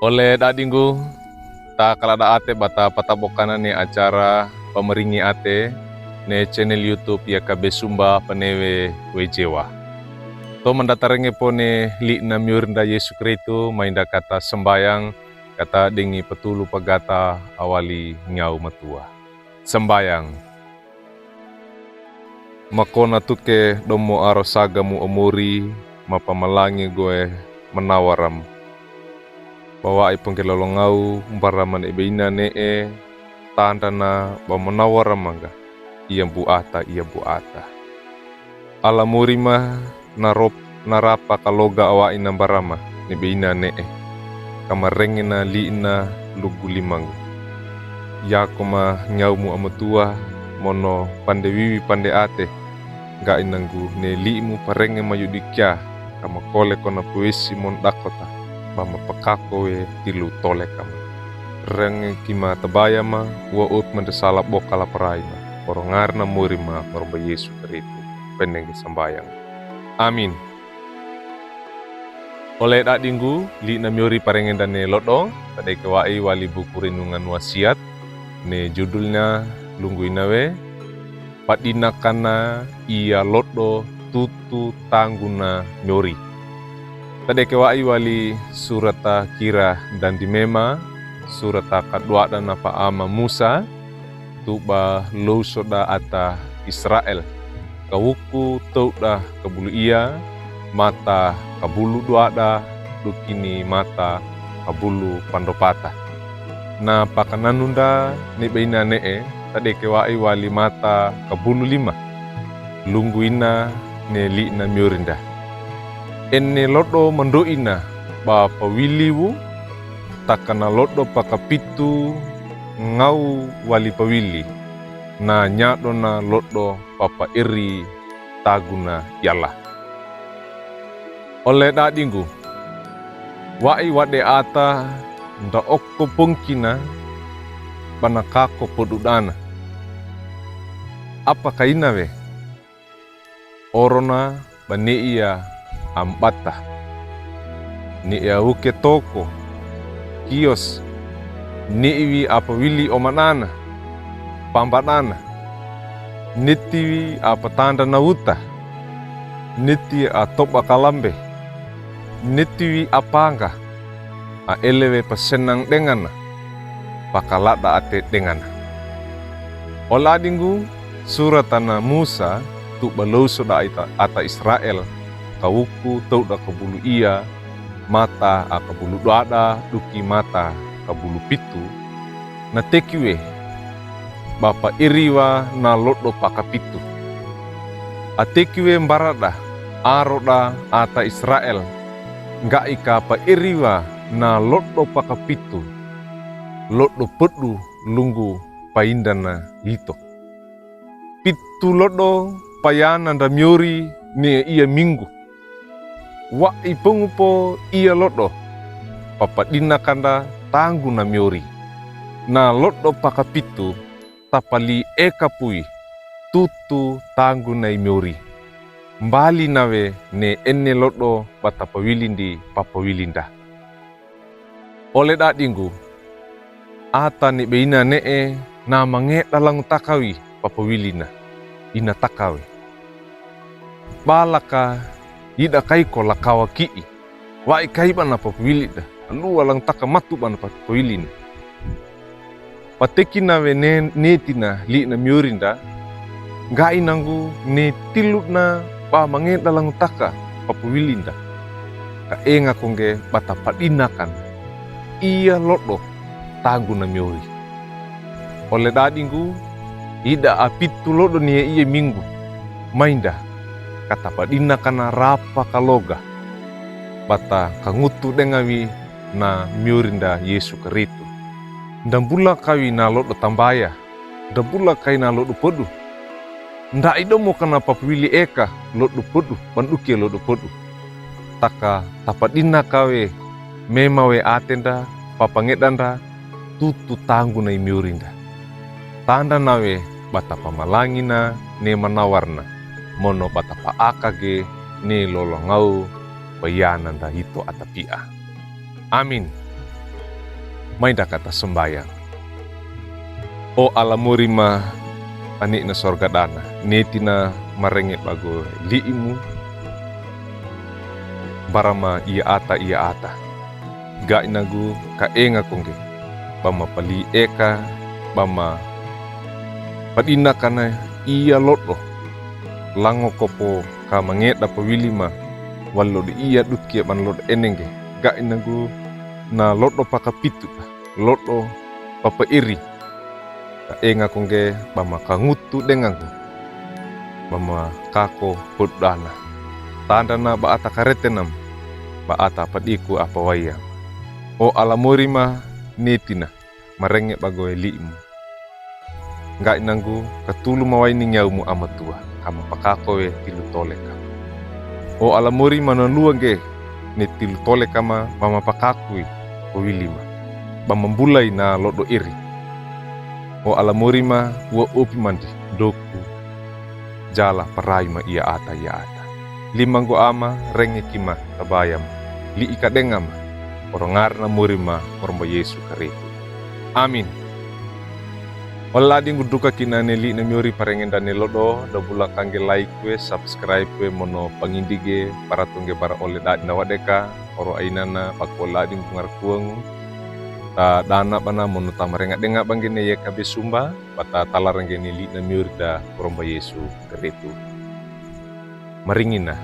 Oleh dadinggu, ta kalada ate bata patabokana ni acara pemeringi ate ne channel YouTube ya kabe sumba panewe wejewa. To mendatarenge pone li na miurnda Yesu Kristo mainda kata sembayang kata dengi petulu pagata awali nyau matua. Sembayang. Makona tuke domo arosagamu omuri mapamalangi gue menawaram. Bawa ipong kelolongau umparaman ibeina nee tandana bamanawara mangga iya buata. Ala murima narapa kaloga awa ina barama ibeina nee kamarengina liina lugulimangu. Yakoma nyaumu amatua mono pandewiwi pande ate ga inanggu ne liimu parenge mayudikya kama kole kona puisi mon dakota. Bama pekakowe tilu tole kama. Renge kima tabayama wa ut mendesalap bokala peraima. Porongarna murima marba Yesu Kristo. Pendengi sembayang. Amin. Oleh dak dinggu, li namiori parengen dan ne lodong, tadai kewai wali buku renungan wasiat, ne judulnya lunggu inawe, padina kana ia lodo tutu tangguna nyori. Tadi kewai wali surata kira dan dimema surata kadua dan apa ama Musa tuba lo soda ata Israel kawuku tauda kabulu ia mata kabulu duada dukini mata kabulu pandopata na pakananunda ni beina nee tadi kewai wali mata kabulu lima lungguina ne li na miurinda. Ene lodo mendoina ba pawiliwu takana lodo pakapitu ngau wali pawili na nyado na lodo papa iri taguna yala. Oleh dadinggu wai wade ata nda okko pungkina banakako podudana. Apa kaina we? Orona baneia ambata ni uke toko kios ni iwi apa wili omanana pambanana nitiwi apa tanda nauta niti atoba kalambe nitiwi apanga a elewe pasenang dengana pakalada ate dengana. Oladinggu suratana Musa tu baloso da ata Israel kawuku tau da kabulu ia mata a kabulu doada duki mata kabulu pitu na tekiwe bapa iriwa na lodo pakapitu a tekiwe mbarada aroda ata Israel nga ika pa iriwa na lodo pakapitu lodo pedu lunggu paindana hito pitu lodo payana da miori ni ia minggu wa ipungupo ia lodo papadina kanda tanggu na miori na lodo pakapitu tapali ekapui tutu tanggu na miori mbali nawe ne enne lodo batapawilindi papawilinda. Oleh dadinggu ata ni beina nee na mange dalang takawi papawilina ina takawi balaka ida kai ko lakawa kii wa kai bana papwili da lu walang taka matu bana papwili ni pateki na we netina li na miurinda ngai nangu ne tilut na pa mange dalang taka papwilinda ka enga kongge bata padinakan iya lodo tagu na miuri. Oleh dadinggu ida apitu lodo ni iya minggu mainda kata padina kana rapa kaloga bata kangutu dengawi na miurinda Yesu Kristo dan bula kawi na lodo tambaya dan bula kai na lodo podu nda idomo kana papwili eka lodo podu banduke lodo podu taka tapadina kawe memawe atenda papangedanda tutu tanggu na miurinda tanda nawe bata pamalangina ne manawarna mono bata paakage ne lolongau bayanan da hito atapia. Amin. May kata sembayang. O alamurima panik na sorga dana, netina marengit bago liimu, barama iya ata, ga inagu kaenga kongge, bama pali eka, bama padina kana iya lotlo, lango kopo ka manget da pawilima, wallo di iya dutkia ban lot enenge, ga inagu na lotlo pakapitu, lotlo papa iri, kaenga kongge bama kangutu dengangu, bama kako pudana, tanda na baata karetenam, baata padiku apa waya. O alamurima netina marenge bagoe liimu. Nggak inanggu katulu mawaini nyaumu amatua, kama pakakoe tilu tole kama. O alamurima nanuange ne tilu tole kama mama pakakui wilima, bamambulai na lodo iri. O alamurima wa upi mandi doku jala paraima ia ata. Limanggo ama renge kima tabayam li ikadengam orongarna murima oromba Yesu karitu. Amin. Walading guduka kinane li na miori parengen dane lodo da bula kange like we subscribe we mono pangindige para tungge bara ole dadi na wadeka oro ainana pakko lading kungar kuang ta dana bana mono tamarenga denga bangene ye kabe sumba bata talarangene li na miori da oromba Yesu karitu. Maringina